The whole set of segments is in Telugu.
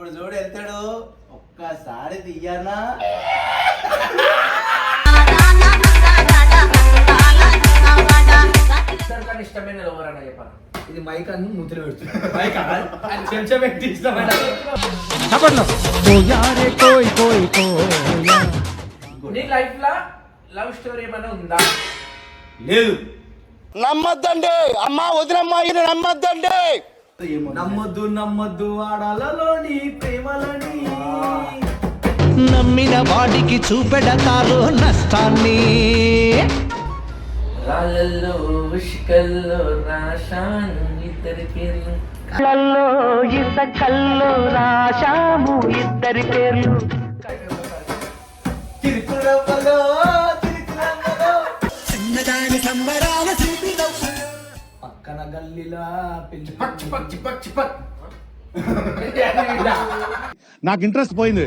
ఇప్పుడు చూడు వెళ్తాడు ఒక్కసారి తీయనా ఇష్టమైన ఎవరన్నా చెప్పాను ఇది మైక్ అన్ని మూతులు పెడుతున్నాడు చెంచా పెట్టి ఇష్టమైన నీ లైఫ్ లా లవ్ స్టోరీ ఏమైనా ఉందా? లేదు. నమ్మద్దండి అమ్మా వదినమ్మా ఇది నమ్మద్దండి. నమ్మొద్దు నమ్మొద్దు ఆడాలలోని ప్రేమలని నమ్మిన వాడికి చూపెడతారు నష్టాన్ని. రాళ్ళల్లో ఉష్కల్లో రాశాను ఇద్దరి పేర్లు, కళ్ళల్లో ఇసకల్లో రాశాము ఇద్దరి పేర్లు. పక్కన గల్లీలా పెళ్లి నాకు ఇంట్రెస్ట్ పోయింది.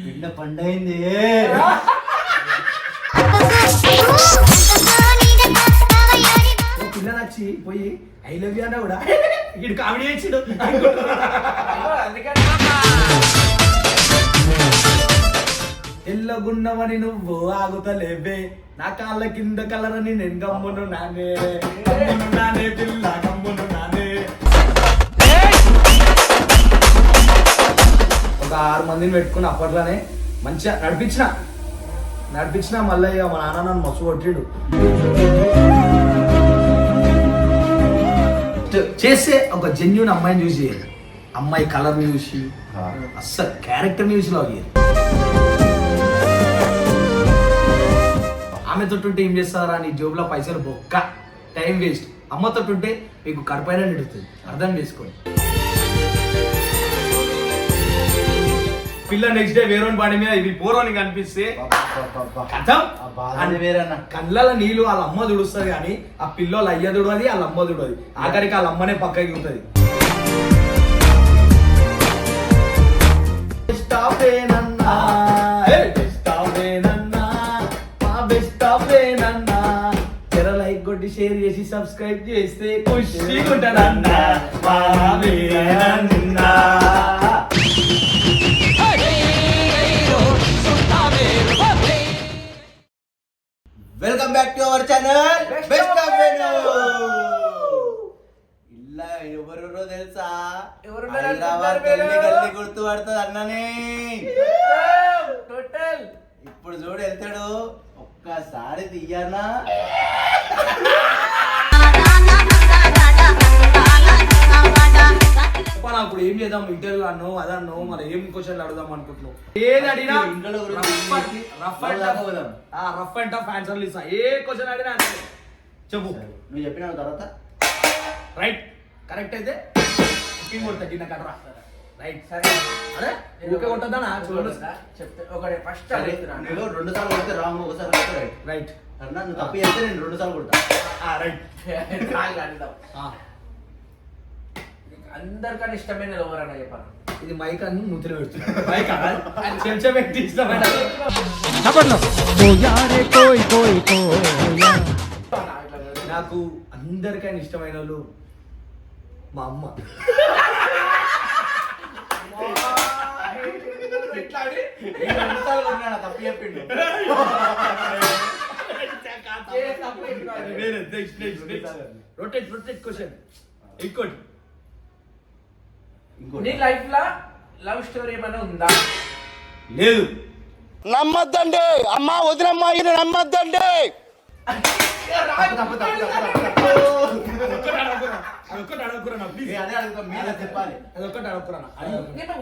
పిండ పండైంది. పిల్ల నచ్చి పోయి ఐ లవ్ యూ అన్నా కూడా ఇక్కడ కామెడీ చేసిడు. ఎల్లగున్నవని నువ్వు ఆగుతలేవే నా కాళ్ళ కింద కలరని నేను గమ్మును నానే పిల్ల గమ్మును నానే. ఒక 6 మందిని పెట్టుకుని అప్పట్లోనే మంచిగా నడిపించిన మళ్ళీ ఇక మా నాన్న నన్ను మస్తు కొట్టిడు. చేస్తే ఒక జెన్యున్ అమ్మాయిని చూసి అమ్మాయి కలర్ చూసి అస్సలు క్యారెక్టర్ చూసి లాగ్ ఆమెతో ఉంటే ఏం చేస్తారా నీ జోబులో పైసలు బొక్క టైం వేస్ట్. అమ్మతో ఉంటే మీకు కడపైన నిడుతుంది, అర్థం చేసుకోండి. పిల్ల నెక్స్ట్ డే వేరే బాడీ మీద ఇది పోరోని కనిపిస్తే కళ్ళల నీళ్ళు వాళ్ళ అమ్మ దుడుస్తుంది కానీ ఆ పిల్లలు అయ్య దుడది వాళ్ళ అమ్మ దుడది. ఆఖరికి వాళ్ళ అమ్మనే పక్కకి ఉంటుంది. లైక్ కొట్టి షేర్ చేసి సబ్స్క్రైబ్ చేస్తే ఖుషిగా ఉంటానన్నా. Welcome back to our channel best of Venu. ఇలా ఎవరురో తెలుసా? హైదరాబాద్ గల్లీ గుర్తు పడుతుంది అన్ననే. టోటల్ ఇప్పుడు చూడు వెళ్తాడు ఒక్కసారి తీయనా. ఇప్పుడు ఏం చేద్దాం ఇంటర్వ్యూ అన్నో అదన్నో మరి ఏం క్వశ్చన్లు అడుగుదాం అనుకుంటున్నావు? ఏది అడిగినా రఫ్ అండ్ టఫ్ ఆన్సర్లు ఇస్తా. ఏ క్వశ్చన్ అడిగినా చెప్పు. నువ్వు చెప్పిన తర్వాత రైట్ కరెక్ట్ అయితే తగ్గిన కదరా రైట్. సరే అరే ఓకే కొట్టదా చూడు చెప్తే ఒకటి ఫస్ట్ నేను 2 సార్లు కొడితే రాంగ్, ఒకసారి కొడితే రైట్. రైట్ అన్నా నువ్వు తప్పు చేస్తే నేను 2 సార్లు కొడతా. రైట్. అందరికన్నా ఇష్టమైన ఎవరన్నా చెప్పాను. ఇది మైక్ అన్ని మూతులు పెడుతున్నాడు. మైక్ చెంచా పెట్టి ఇష్టమైన నాకు అందరికైనా ఇష్టమైన వాళ్ళు మా అమ్మ. తప్పు చెప్పిండు. రొటేట్ క్వశ్చన్ ఇంకోటి. నీ లైఫ్ లా లవ్ స్టోరీ ఏమైనా ఉందా? లేదు. నమ్మద్దండి అమ్మా వదినమ్మా ఇది నమ్మద్దండి.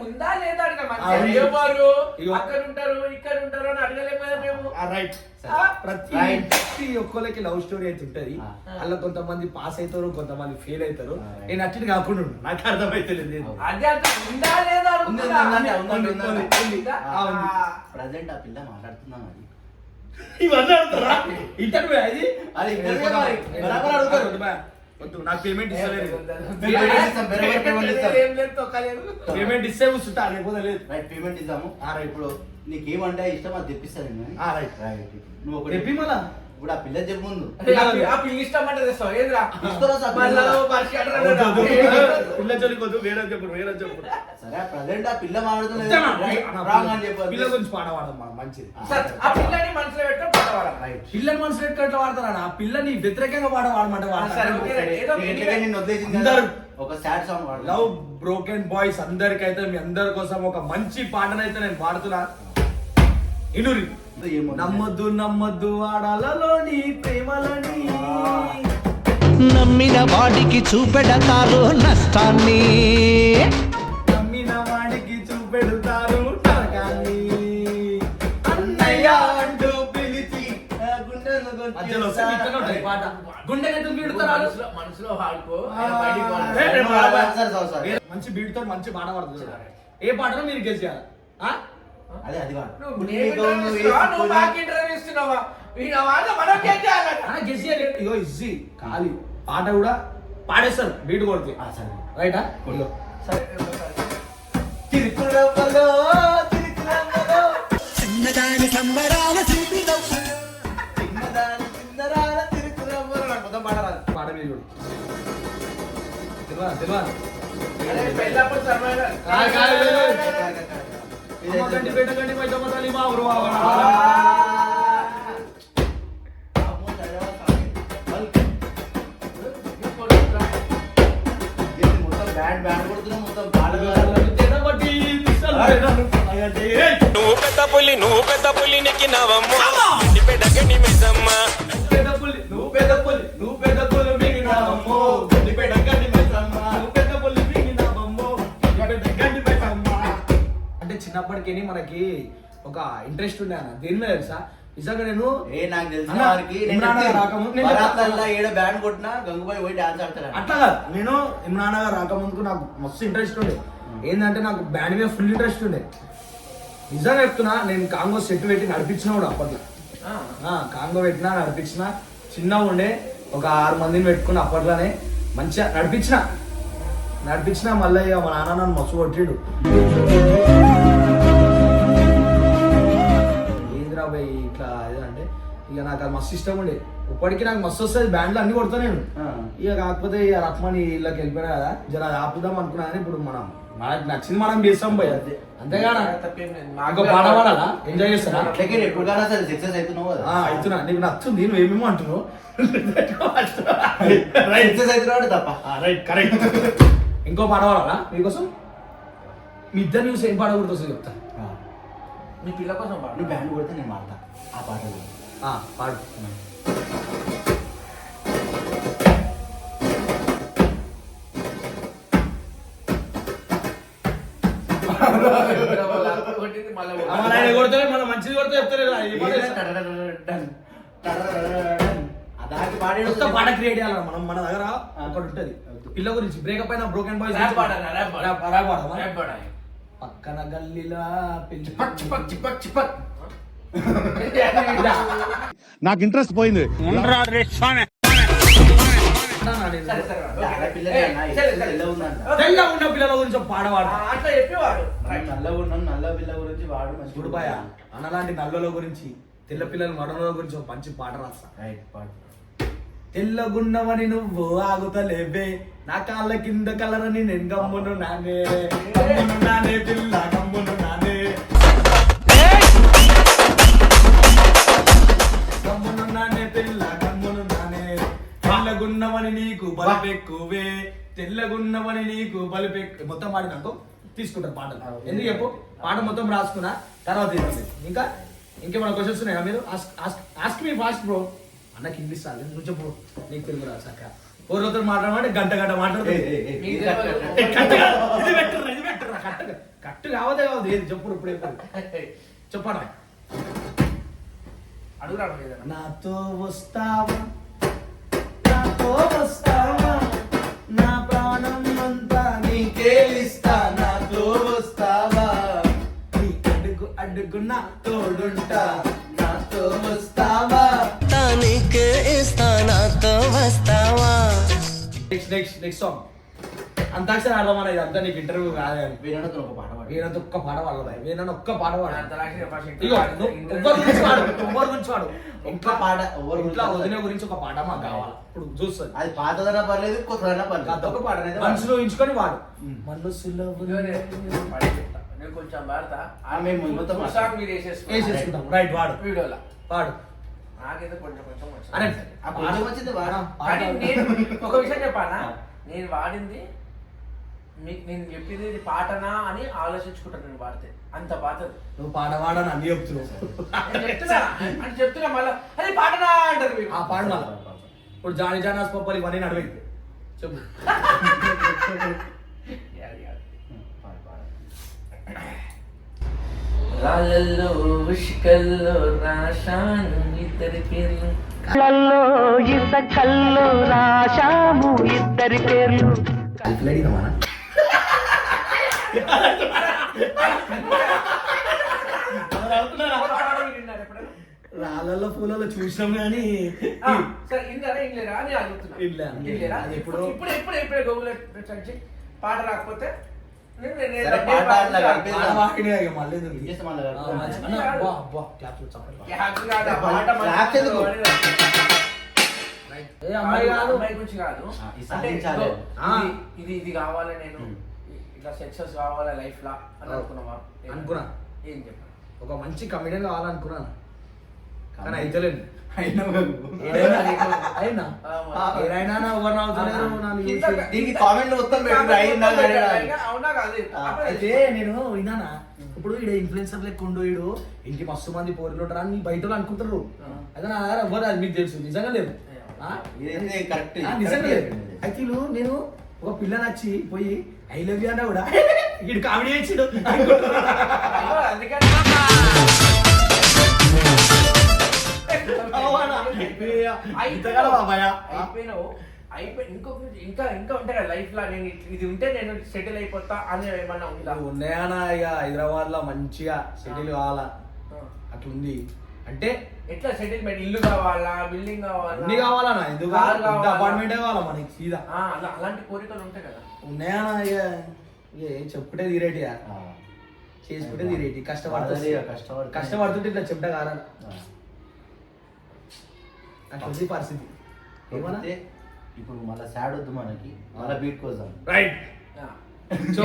ఉందా లేదా అడగరు. అక్కడ ఉంటారు ఇక్కడ ఉంటారు అని అడగలేకపోయా మేము. ప్రతి ఒక్కరికి లవ్ స్టోరీ అయితే ఉంటది. అలా కొంతమంది పాస్ అవుతారు, కొంతమంది ఫెయిల్ అవుతారు. నేను అట్టిని కాకుండా నాకు అర్థమైతే లేదు. అదే ఉందా లేదా ప్రజెంట్ ఆ పిల్ల మాట్లాడుతున్నాం. అది ఇవన్నీ అడుగుతారా? ఇంటర్వ్యూ అది అది బరాబర్ అడుగుతారు. వద్దు నాకు పేమెంట్ ఇస్తలేదు. పేమెంట్ ఇస్తే కూర్చుంటా లేకపోతే లేదు. రైట్ పేమెంట్ ఇద్దాము. ఇప్పుడు నీకేమంటే ఇష్టం అది తెప్పిస్తాను. రైట్ నువ్వు తెప్పి మళ్ళా ఇప్పుడు ఆ పిల్ల చెప్పు ముందు ఆ పిల్ల ఇష్టం అంటే తెస్తావు ఏదిరా తీసుకురా సార్ మళ్ళా పిల్ల. పరిష్కారం వద్దు, వద్దు, ఉండదు. పిల్ల జోలికి వద్దు, వేరే చెప్పు వేరే చెప్పు సరే ప్రజెంట్ ఆ పిల్ల మాడుతున్నది ఇస్తానా? రాంగ్ అని చెప్పు పిల్ల గురించి పాట పాడదాం మనం, మంచిది. సార్, ఆ పిల్లని మనసులో పెట్టుకొని పాట పాడాలి. రైట్ పిల్లని మనసు పెట్టుకుని ఎట్లా వాడతారా ఆ పిల్లని వ్యతిరేకంగా వాడమంటే సరే, వాడతారు. ఓకే. ఏదో ఎట్లగా నిన్ను వదిలేసింది అందరూ కదా, ఒక సాడ్ సాంగ్ పాడు లవ్ బ్రోకెన్ బాయ్స్ అందరికైతే మీ అందరి కోసం ఒక మంచి పాటనైతే నేను పాడుతున్నా. ఇనురి ఏమో నమ్మద్దు నమ్మద్దు ఆడాలలోని ప్రేమలని నమ్మిన వాడికి చూపెడతారు నష్టాన్ని నమ్మిన వాడికి చూపెడతారు నరకాన్ని. అన్నయ్య అంటూ పిలిచి ఆ గుండెను కొట్టి మధ్యలో వస్తే ఇట్లనే ఉంటుంది పాట. గుండెనెత్తుకు పీడుతారు. మనసులో హాడుకో ఆ, బయటికి వాడు. రే, రే, సరే, సరే, సరే. మంచి బీట్ తో మంచి పాట పాడుతుంది. ఏ పాటలో మీరు గెలిచారు? అదే అది వాడు నువ్వు నేను ఇంటర్వ్యూ ఇస్తున్నావా? నువ్వు మాకు ఇంటర్వ్యూ ఇస్తున్నావా? వీళ్ళ వాళ్ళ మనం ఏం చేయాలట? గెలిచేయాలి. ఇగో ఇజ్జి ఖాళీ పాట కూడా పాడేస్తారు బీట్ కొడితే. సరే రైటా? ఇగో సరే, సరే. తిరుకురవ్వలో తిరుకురవ్వలో చిన్నదాని సంబరాల చిన్నదాని చిన్నరాల తిరుకురవ్వలో నాకు మొత్తం పాట రాదు. పాట మీద చూడు. తెలివా అరే, పెళ్ళప్పుడు సరదాగా. గండి పేట గండి మైసమ్మ తల్లి మా ఊరు వావన. మొత్తం బ్యాండ్ బ్యాండ్ కొడుతున్నాం మొత్తం పాటలు తెరబట్టి దిశలు పెడను. నువ్వు పెద్ద పులి నెక్కినావమ్మా ఇంటి పెద్ద గండి మైసమ్మ పెద్ద పులి నువ్వు పెద్ద పులి నువ్వు పెద్ద పులి మిగిలినావమ్మో గండి పేట గండి మైసమ్మ నువ్వు పెద్ద పులి మిగిలినావమ్మో గండి పేట గండి మైసమ్మ. అంటే చిన్నప్పటికేని మనకి ఒక ఇంట్రెస్ట్ ఉండే అన్న దేని మీద తెలుసా? నిజంగా నేను నాకు తెలిసిన అన్న, వారికి ఇమ్రాన్ గారు రాకముందు నేను బరాత్లల్లో ఏడ బ్యాండ్ కొట్టినా గంగుబాయి పోయి డాన్స్ ఆడతాడు అట్లా కాదు. నేను ఇమ్రాన్ నగర్ రాకముందుకు నాకు మస్తు ఇంట్రెస్ట్ ఉండే. ఏంటంటే నాకు బ్యాండ్ మీద ఫుల్ ఇంట్రెస్ట్ ఉండే. నిజంగా చెప్తున్నా, నేను కాంగో సెట్ పెట్టి నడిపించిన కూడా అప్పట్లో. కాంగో పెట్టినా నడిపించిన, చిన్నగా ఉండే ఒక 6 మందిని పెట్టుకుని అప్పట్లోనే మంచిగా నడిపించిన మళ్ళీ ఇక మా నాన్న నన్ను మస్తు కొట్టిడు. ఏంద్రా భయ్ ఇట్లా అంటే ఇక నాకు అది మస్తు ఇష్టం ఉండే. ఇప్పటికీ నాకు మస్తు వస్తుంది బ్యాండ్లో అన్ని కొడతా నేను. ఇక కాకపోతే ఇక రత్మని ఇళ్ళకి వెళ్ళిపోయినా కదా, జర ఆపుదాం అనుకున్నా. కానీ ఇప్పుడు మనకు నచ్చింది మనం చేస్తాం భయ్, అంతేగానా? తప్పేం లేదు. మాకు పాట పాడాలా? ఎంజాయ్ చేస్తారా? అట్లకే ఎప్పుడుగానా సరే సక్సెస్ అవుతున్నావు కదా అవుతున్నా. నీకు నచ్చుంది, నువ్వేమేమో అంటున్నావు. సక్సెస్ అవుతున్నావు తప్ప రైట్, కరెక్ట్. ఇంకో పాట పాడాలా మీకోసం? మీ ఇద్దరు న్యూస్ ఏం పాట గుర్తొస్తుంది చెప్తా. నీ పిల్ల కోసం పాడు. నువ్వు బ్యాండ్ కొడితే నేను మాడతా ఆ పాటలు పాడు. కొట్టింది మళ్ళీ ఆయన కొడితే మన మంచిది కొడితే చెప్తారు. దానికి పాడేడు కొత్త పాట క్రియేట్ చేయాలి మనం. మన దగ్గర ఒకటి ఉంటది పిల్ల గురించి, బ్రేకప్ అయిన బ్రోకెన్ బాయ్స్. ర్యాప్ పాడాలి, ర్యాప్ పాడాలి. ర్యాప్ పాడాలి. పక్కన గల్లీలా పిచ్చి చిపక్ చిపక్ చిపక్ చిపక్. నాకు ఇంట్రెస్ట్ పోయింది. సరే, సరే. ఆడపిల్ల ఏయ్, సరే, సరే. తెల్ల ఉందంట తెల్ల ఉన్న పిల్లల గురించి పాడవాడు. అట్లా చెప్పేవాడు. నల్ల ఉన్నాను నల్ల పిల్ల గురించి వాడు మంచి గుడిపాయ అన్నలాంటి నల్లలో గురించి, తెల్ల పిల్లల మడల గురించి ఒక మంచి పాట రాస్తా. రైట్ పాడు తెల్లగున్నవని నువ్వు ఆగుతలేవే, నా కాళ్ళ కింద కలరని నేను గమ్మును నానే, గమ్మును నానే పిల్ల గమ్మును నానే, గమ్మును నానే పిల్ల గమ్మును నానే, తెల్లగున్నవని నీకు బలపెక్కువే, తెల్లగున్నవని నీకు బలపెక్కు. మొత్తం పాడినాకో తీసుకుంటారు పాటలు. ఎందుకు చెప్పు? పాట మొత్తం రాసుకున్నా తర్వాత ఏంటంటే ఇంకేమైనా క్వశ్చన్స్ ఉన్నాయా మీరు? Ask me fast bro. అన్నకి ఇంగ్లీష్ రాదు, నువ్వు చెప్పు. నీకు తెలుగు రాదు చక్క. రోజుతో మాట్లాడమంటే గంట మాట్లాడుతుంది. ఇది పెట్టరా కట్టు కావదే కావద్దు. ఏది చెప్పు ఇప్పుడు చెప్పరా? అడుగురాడు ఏదైనా. నాతో వస్తావా, నాతో వస్తావా, నా ప్రాణం అంతా నీకే ఇస్తా, నాతో వస్తావా, నీ అడుగు అడుగున తోడుంటా, నాతో వస్తావా. తానికే ఇస్తా నాతో వస్తావా. నెక్స్ట్ సాంగ్ అంతాక్షరి ఆడమని ఇదంతా నీకు ఇంటర్వ్యూ కాదని వీణతో ఒక పాట పాడు. వీణంత ఒక్క పాట పాడలే వీణని ఒక్క పాట పాడు అంతరాక్షరి ఫస్ట్ ఇగో నువ్వు ఎవ్వరి గురించి వాడు ఎవ్వరి గురించి వాడు ఒక్క పాట ఎవరి ఇంట్లో గురించి వదిన గురించి ఒక పాట మాకు కావాలి ఇప్పుడు చూస్తుంది అది పాతదైనా పర్లేదు కొత్తదైనా పర్లేదు ఒక పాట అనేది మనసులో ఉంచుకొని వాడు మనసులో నేను కొంచెం పాడతా మేము మొత్తం సాంగ్ మీరు వేసేసుకో వేసేసుకుంటాం రైట్ వాడు వీడియోలో వాడు నాకైతే కొంచెం కొంచెం వచ్చింది. అరే ఆ పాట వచ్చింది వాడా కానీ నేను ఒక విషయం చెప్పానా నేను వాడింది నేను చెప్పింది ఇది పాటనా అని ఆలోచించుకుంటాను నేను వాడితే అంత పాతది నువ్వు పాట వాడని అన్ని చెప్తున్నావు అని చెప్తున్నా మళ్ళీ అది పాటనా అంటారు మీరు. ఆ పాడు మళ్ళా ఇప్పుడు జాని జానాస్ పప్పలు ఇవన్నీ నడవైతే చెప్పు రాళ్ళల్లో ఉష్కల్లో రాశాను ఇద్దరి పేర్లు కళ్ళల్లో ఇసకల్లో రాశాము ఇద్దరి పేర్లు. విన్నారు ఎప్పుడైనా? రాళ్ళల్లో పూలలో చూసినాం కానీ సరే ఇందరా ఇంగ్లేరా అని అడుగుతున్నా ఇన్లే. ఇంగ్లేరా? అది ఎప్పుడో. ఇప్పుడే గూగుల్ సెర్చ్ చేయి. పాట రాకపోతే సరే, పాట ఆడలా కలిపి. మళ్ళీ ఎందుకు? చేస్తే మళ్ళీ ఆ, మంచి- అన్న, అబ్బా, అబ్బా, క్లాప్స్ చప్పట్లు. క్లాప్స్ ఎందుకు? ఏ అమ్మాయి కాదు అమ్మాయి గురించి కాదు ఈ అంటే సాధించాలి. ఇదిగో, ఆ. ఇది ఇది కావాలి నేను ఇట్లా సక్సెస్ కావాలి లైఫ్ లా అని అనుకున్నావా అనుకున్నా. ఏం చెప్పాను ఒక మంచి కమెడియన్ కావాలనుకున్నాను కానీ అయితలేదు అయినా కాదు. అయినా ఏదైనా ఎవరు నవ్వుతలేరు నన్ను చూసి. దీనికి కామెంట్ మొత్తం పెట్టు అయిందా కాదా? అవునా కాదు అయితే నేను విన్నానా ఇప్పుడు ఈడ ఇన్ఫ్లుయెన్సర్ లెక్క ఉండు ఈడు ఇంటి మస్తు మంది పోరులు ఉంటారు అని బయట వాళ్ళు అనుకుంటారు అయితే నా దగ్గర ఎవ్వరు అది మీకు తెలుసు నిజంగా లేదు ఆ? ఇదైతే కరెక్ట్. నిజంగా లేదు అయితే వీళ్ళు నేను ఒక పిల్ల నచ్చి పోయి ఐ లవ్ యూ అన్నా కూడా ఇటు కామెడీ చేసిడు అందుకని అయిపోయినావు ఇంకొక ఇంకా ఇంకా ఉంటాయి కదా లైఫ్ లా నేను ఇది ఉంటే నేను సెటిల్ అయిపోతా అని ఏమన్నా ఉందా ఉన్నాయనా ఇక హైదరాబాద్ లో మంచిగా సెటిల్ కావాలా అట్లుంది అంటే ఎట్లా సెటిల్మెంట్ ఇల్లు కావాలా బిల్డింగ్ కావాలా అన్ని కావాలన్నా ఎందుకు కారు కావాలా? అపార్ట్మెంట్ కావాలా మనకి సీదా అలాంటి కోరికలు ఉంటాయి కదా ఉన్నాయనా ఇక చెప్పుకుంటే తీరేటి చేసుకుంటే తీరేటి కష్టపడుతుంది కష్టపడుతుంటే ఇట్లా చెప్తా కారా అట్లుంది పరిస్థితి ఏమన్నా ఏమంటే ఇప్పుడు మళ్ళీ సాడ్ వద్దు మనకి మళ్ళీ బీట్ కోసం రైట్ సో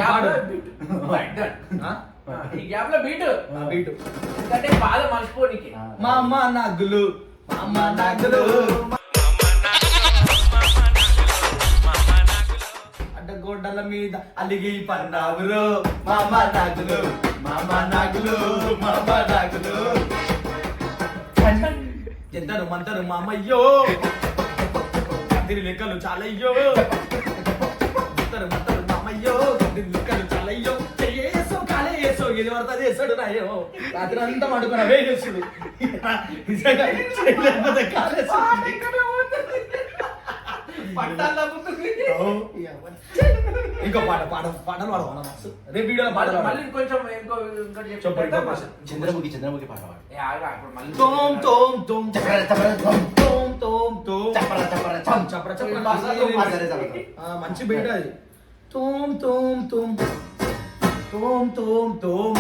ఈ గ్యాప్ లో బీట్ బీటు ఎందుకంటే బాధ మర్చిపోనికి మా అమ్మ నగ్గులు మా అమ్మ నగ్గులు అడ్డగోడ్డల మీద అలిగి పన్నావురు మా అమ్మ నగ్గులు మా అమ్మ నగ్గులు మా అమ్మ నగ్గులు ఎంతను మంతను మా అమ్మయ్యో దీని లెక్కలు చాలయ్యో ఎంతను మంతను మా అమ్మయ్యో దీని లెక్కలు చాలయ్యో చెయ్యేసో కాలే వేసో ఇది పడుతుంది వేసాడు నాయో రాత్రి అంతా పడుకున్నా వేసేసుడు నిజంగా చేయలేకపోతే కాలేసుడు ఇంకో పాటలు పాడవాలి రేపు వీడియోలో పాటలు మళ్ళీ కొంచెం ఇంకోటి చంద్రముఖి పాట పాడు. తోం తోం తోం చప్పర చప్పర చం. తోం తోం తోం చప్పర చప్పర చం. చప్పర సరే, చప్పర మంచి బేట అది తోం తోం తోం తోం తోం తోం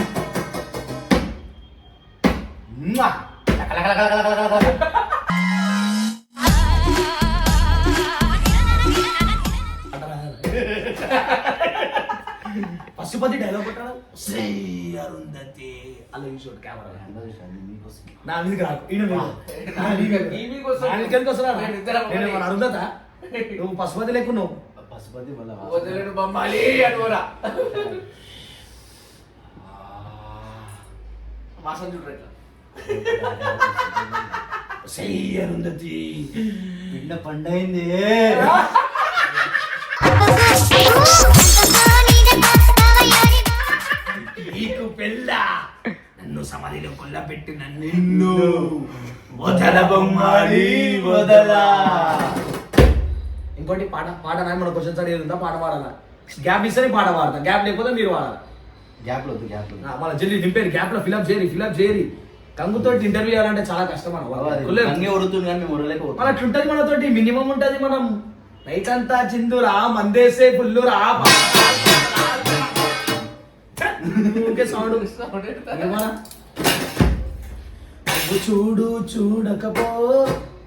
మ్వా. లక లక లక లక లక లక లక. పశుపతి డైలాగ్ కొట్టాడు శ్రీ అరుంధతి అలా చూసాడు కెమెరా మీకోసం. నా మీదకి రాకు ఈయన మీద. నా మీదకి వస్తున్నా నేను మన అరుంధత నువ్వు పశుపతి లెక్క నువ్వు పశుపతి మళ్ళా వదిలేడు బొమ్మాలి అనుకోరా వాసన చూడరు ఇట్లా శ్రీ అరుంధతి పిండ పండైంది. నీకు పెళ్ళ నన్ను సమాధిలో కొల్లబెట్టిన నిన్ను వదల బొమ్మాలి వదలా. ఇంకోటి పాట పాట మన క్వశ్చన్ సార్ ఏది ఉందా పాట పాడాలా గ్యాప్ ఇస్తే పాట పాడతా గ్యాప్ లేకపోతే మీరు పాడాలి గ్యాప్ వద్దు గ్యాప్ మళ్ళీ జల్దీ నింపేరు గ్యాప్ లో ఫిల్అప్ చేయరి కంగుతో ఇంటర్వ్యూ చేయాలంటే చాలా కష్టం ఉడుతుంది కానీ మేము ఉడలేక మన అట్లుంటది మనతోటి మినిమం ఉంటది మనం నైట్ అంతా చిందురా మందేసే ఫుల్లురా సౌండ్ ఏమన్నా నువ్వు చూడు చూడకపో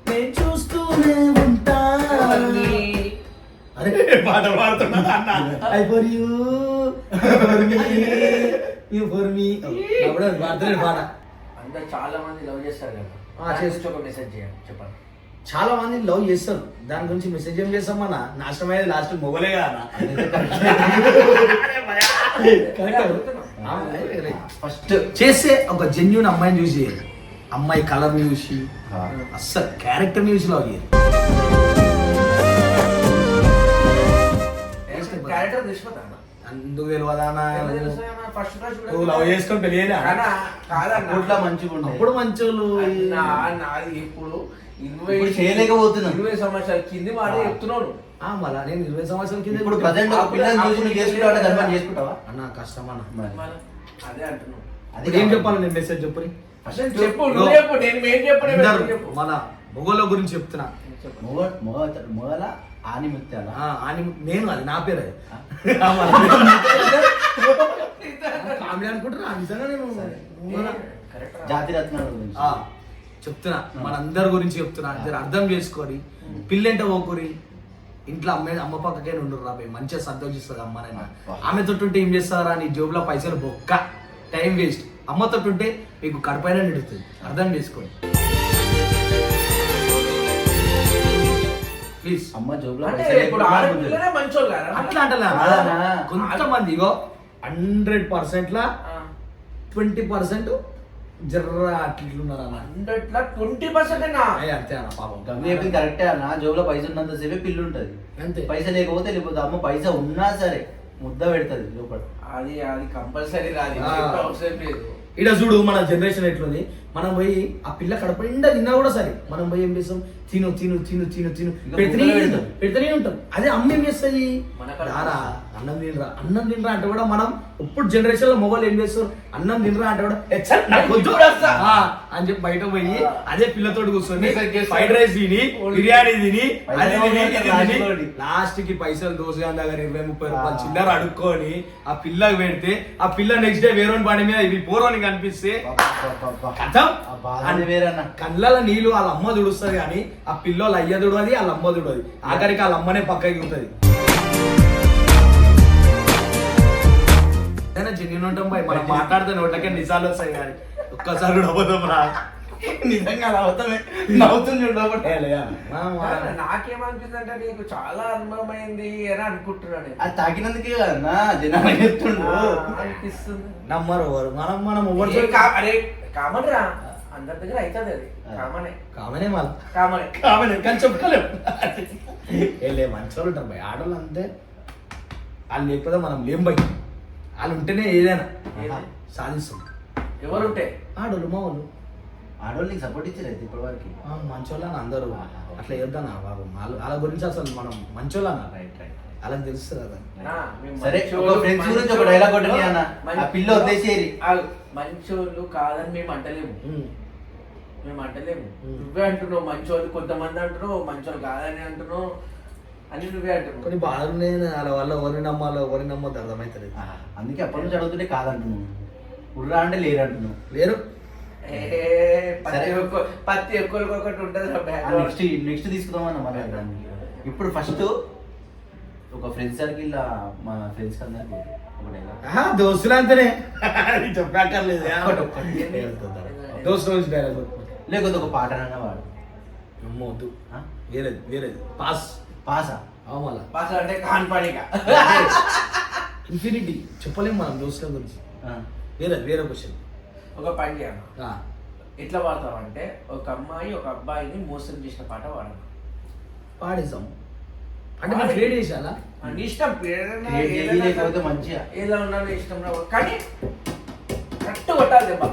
నేను చూస్తూనే ఉంటా. అరే పాట పాడుతున్నా అన్న. I for you for me పాడుతున్నాడు పాట. అందరు చాలా మంది లవ్ చేస్తారు కదా, చేసి ఒక మెసేజ్ చేయండి చెప్పండి. చాలా మంది లవ్ చేస్తారు, దాని గురించి మెసేజ్ ఏం చేస్తాం మన నాశనం అయ్యేది లాస్ట్ మొగలే కదా. ఫస్ట్ చేస్తే ఒక జెన్యున్ అమ్మాయిని చూసి చేయాలి. అమ్మాయి కలర్ ని చూసి అస్సలు క్యారెక్టర్ ని చూసి లవ్ చేయాలి. క్యారెక్టర్ తెలిసిపోతాను అందుకు తెలియదానా ఫస్ట్ నువ్వు లవ్ చేసుకొని తెలియలే అప్పట్లో మంచిగా ఉండే. అప్పుడు మంచోళ్ళు నాది ఇప్పుడు ఇప్పుడు చేయలేకపోతున్నాం. 20 సంవత్సరాల కింది మాట చెప్తున్నాడు. మళ్ళా నేను 20 సంవత్సరాల కింద ఇప్పుడు ప్రజెంట్ ఒక పిల్లని చూసి నువ్వు చేసుకుంటావా ధర్మం చేసుకుంటావా అన్న కష్టం అన్న. మన- అదే అంటున్నావు. అది ఏం చెప్పాలి నేను మెసేజ్ చెప్పని అసలు చెప్పు, నువ్వు చెప్పు, నేను ఏం చెప్పు, నేను ఏం చెప్పు. మన మొగోళ్ళ గురించి చెప్తున్నా. మొగల ఆని ముత్యాల అని నేను అది నా పేరు కామెడీ అనుకుంటున్నా నిజంగా నేను జాతి రత్నాల గురించి చెప్తున్నా. మనందరి గురించి చెప్తున్నా. జర అర్థం చేసుకొని పిల్లంటే ఓకురి ఇంట్లో అమ్మ పక్కకే ఉండరు రాబోయే మంచిగా సంతోషిస్తుంది అమ్మనైనా. ఆమెతో ఉంటే ఏం చేస్తారా నీ జోబులో పైసలు బొక్క టైం వేస్ట్. అమ్మతో ఉంటే మీకు కడపైన నిడుతుంది. అర్థం చేసుకోండి ప్లీజ్. అమ్మ జోబులో అంటే పైసలు ఇప్పుడు ఎక్కువ ఆడపిల్లనే మంచోళ్ళు కదా. అట్లా అంటలా కొంతమంది ఇగో 100% లా 20% జర్ర అట్లున్నారు అన్న. 100% నా అంతే అన్న పాపం. గమ్మి చెప్పింది కరెక్టే అన్న. జోబులో పైసలు ఉన్నంత సేపే పిల్లు ఉంటది. అంతే. పైస లేకపోతే వెళ్ళిపోతుంది. అమ్మ పైస ఉన్నా సరే ముద్ద పెడుతుంది లోపల. అది కంపల్సరీ రాదు, అవసరం లేదు. ఇడ చూడు మన జనరేషన్ ఎట్లుంది. మనం పోయి ఆ పిల్ల కడప నిండా తిన్నా కూడా సరే మనం పోయి ఏం చేస్తాం, తిను తిను తిను తిను తిను పెడితేనే ఉంటాం. అదే అమ్మ ఏం చేస్తుంది, రారా అన్నం తినరా అన్నం తినరా అంటే కూడా మనం ఇప్పుడు జనరేషన్ లో మొబైల్ ఏం చేస్తారు, అన్నం తినరా అంటే కూడా అని చెప్పి బయట పోయి అదే పిల్లతోటి కూర్చొని ఫ్రైడ్ రైస్ తిని బిర్యానీ తిని లాస్ట్ కి పైసలు దోసగా దగ్గర 20-30 రూపాయలు చిల్లర అడుక్కొని ఆ పిల్లకి పెడితే ఆ పిల్ల నెక్స్ట్ డే వేరే బాడీ మీద ఇవి పోరోని కనిపిస్తే కళ్ళ నీళ్ళు వాళ్ళ అమ్మ దుడుస్తుంది కానీ ఆ పిల్లలు అయ్య దుడది వాళ్ళ అమ్మ దుడది. ఆఖరికి వాళ్ళ అమ్మనే పక్కకి ఉంటది. జెన్యున్ ఉంటాం బాయ్. మనం మాట్లాడితే నోట్లకే నిజాలు వస్తాయి కానీ ఒక్కసారి కూడా అబద్ధం రా. నిజంగా అబద్ధమే నవ్వుతుంది. నాకేమనిపిస్తుంది అంటే నీకు చాలా అనుభవం అయింది అని అనుకుంటున్నాను. అది తాకినందుకే కదన్నా జనాలు చెప్తుండ్రు అనిపిస్తుంది. నమ్మరు మనం మనం అరే కామన్ రా, అందరి దగ్గర అవుతుంది. అది కామనే మళ్ళీ కామనే కానీ చెప్పుకోలేము. వెళ్ళే మంచి వాళ్ళు ఉంటారు భయ్. ఆడవాళ్ళు అంతే, వాళ్ళు లేకపోతే మనం లేం భయ్. వాళ్ళు ఉంటేనే ఏదైనా సాధిస్తాం. ఎవరుంటే ఆడోళ్ళు మా వాళ్ళు ఆడవాళ్ళు నీకు సపోర్ట్ ఇచ్చారు అయితే ఇప్పటి వరకు. మంచోళ్ళని అందరూ అట్లా వేద్దానా బాబు. వాళ్ళ గురించి అసలు మనం మంచోళ్ళన్నా అలా తెలుస్తుంది కదా. సరే ఫ్రెండ్స్ గురించి ఒక డైలాగ్ కొట్టని అన్న. ఆ పిల్ల వదిలేసేరి మంచోళ్ళు కాదని మేము అంటలేము. నువ్వే అంటున్నావు మంచోళ్ళు, కొంతమంది అంటున్నావు మంచోళ్ళు కాదని అంటున్నావు అని నువ్వే అంటున్నావు. కొన్ని బాధలు ఉన్నాయి వాళ్ళ వల్ల ఎవరిని నమ్మాలో ఎవరిని నమ్మద్దు అర్థమవుతుంది. అందుకే అప్పటి నుంచి అడుగుతుంటే కాదంటున్నావు. ఉర్రా అంటే లేరు అంటున్నావు. లేరు పత్తి ఒక్కొక్కటి ఉంటుంది. నెక్స్ట్ తీసుకుందామన్న మన ఇప్పుడు ఫస్ట్ ఒక ఫ్రెండ్స్ సర్కిల్ మా ఫ్రెండ్స్ అందరికి ఒక డైలాగ్. దోస్తులు అంతేనే చెప్పక్కర్లేదు. దోస్తుల నుంచి డైలాగ్ లేకపోతే ఒక పాట అన్న వాడు నమ్మవద్దు. వేరేది వేరేది పాసా మళ్ళా పాస అంటే కాన్పాడిగా ఇన్ఫినిటీ చెప్పలేము మనం దోస్తుల గురించి. వేరే క్వశ్చన్. ఒక పని చేయాలి. ఎట్లా పాడతామంటే ఒక అమ్మాయి ఒక అబ్బాయిని మోసం చేసిన పాట పాడాలి. పాడేసాం అంటే మనం క్రియేట్ చేసాలా నీ ఇష్టం. లేకపోతే మంచిగా ఏదో ఉన్నా ఇష్టం కానీ కరెక్ట్ కొట్టాలి దెబ్బ.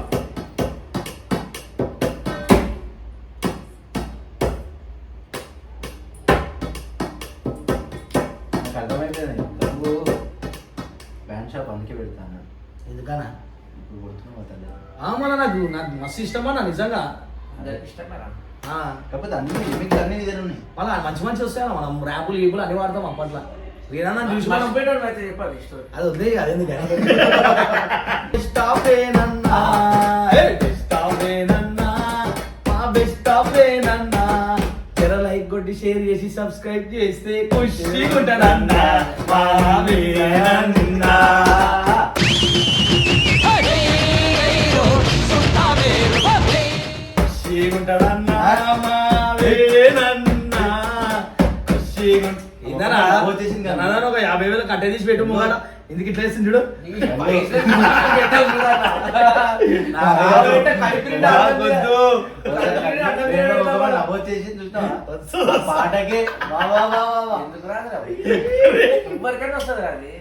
నాకు అర్థమైపోయింది. నువ్వు ప్యాంట్ షాప్ అందుకే పెడతాను. ఎందుకనా ఇప్పుడు కొడుతున్నావు తల్లి. మళ్ళీ నాకు మస్తు ఇష్టమా నా నిజంగా. ఇష్టమేనా కాకపోతే అన్ని లిమిట్ అన్ని ఇదే ఉన్నాయి. మళ్ళీ మంచి మంచి వస్తాయి మనం ర్యాపులు గీపులు అన్ని వాడతాం అప్పట్లో వీరన్నా చూసి మనం మర్చిపోయేటోళ్ళు అయితే చెప్పాలి ఈ స్టోరీ. అది ఉంది అది ఎందుకని బెస్ట్ ఆఫ్ ఏనన్నా బెస్ట్ ఆఫ్ ఏనన్నా మా బెస్ట్ ఆఫ్ ఏనన్నా తెర లైక్ కొట్టి షేర్ చేసి సబ్స్క్రైబ్ చేస్తే ఖుషిగా ఉంటానన్నా మా వేనన్నా ఖుషిగా ఉంటానన్నా మా వేనన్నా ఖుషిగా ఇదనా వచ్చేసింది కదా. నాన్న ఒక 50,000 కట్టే తీసి పెట్టు మొగాడ ఎందుకు ఇట్లా వేస్తుంది చూడు ఈ పైసలు పెట్టాలి చూడాలా. నాకొద్దు. వచ్చేసింది చూసినావా? పాటకే వా వా వా వా వా. ఎందుకు రాదురా? ఎవరికైనా వస్తుంది అది.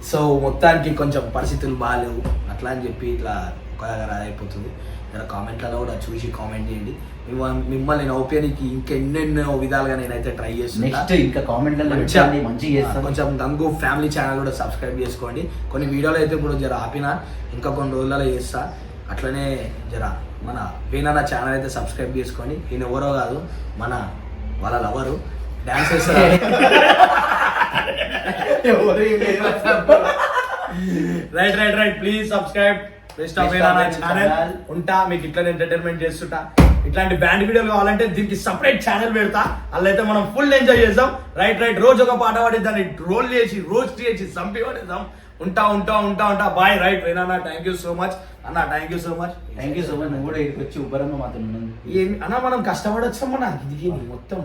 సో మొత్తానికి కొంచెం పరిస్థితులు బాగాలేవు అట్లా అని చెప్పి ఇట్లా కొత్తగా అయిపోతుంది. జర కామెంట్లలో కూడా చూసి కామెంట్ చేయండి. మిమ్మల్ని నవ్వుకోనికి ఇంకెన్నెన్నో విధాలుగా నేనైతే ట్రై చేస్తాను. నెక్స్ట్ ఇంకా కామెంట్లలో మంచిగా చేస్తాను. కొంచెం గంగు ఫ్యామిలీ ఛానల్ కూడా సబ్స్క్రైబ్ చేసుకోండి. కొన్ని వీడియోలు అయితే ఇప్పుడు జర ఆపినా ఇంకా కొన్ని రోజులలో చేస్తా. అట్లనే జర మన వేనన్న ఛానల్ అయితే సబ్స్క్రైబ్ చేసుకోండి. ఈయన ఎవరో కాదు మన వాళ్ళ లవరు డాన్స్ చేస్తారు. Right please subscribe best of వేనన్న ఛానల్. ఉంటా మీకు ఇట్లా ఎంటర్టైన్మెంట్ చేస్తుంటా. ఇట్లాంటి బ్యాండ్ వీడియోలు కావాలంటే దీనికి సపరేట్ ఛానల్ పెడతా. అల్లైతే మనం ఫుల్ ఎంజాయ్ చేద్దాం. రైట్ రోజు ఒక పాట పాడి దాన్ని రోల్ చేసి రోస్ట్ చేసి సంపి పడేద్దాం. ఉంటా బాయ్. రైట్ వేనన్న థ్యాంక్ యూ సో మచ్ అన్న. Thank you so much. నువ్వు కూడా ఇక్కడికి వచ్చి ఉబ్బరంగా మాత్రం అన్న మనం కష్టపడొచ్చామన్నా ఇది మొత్తం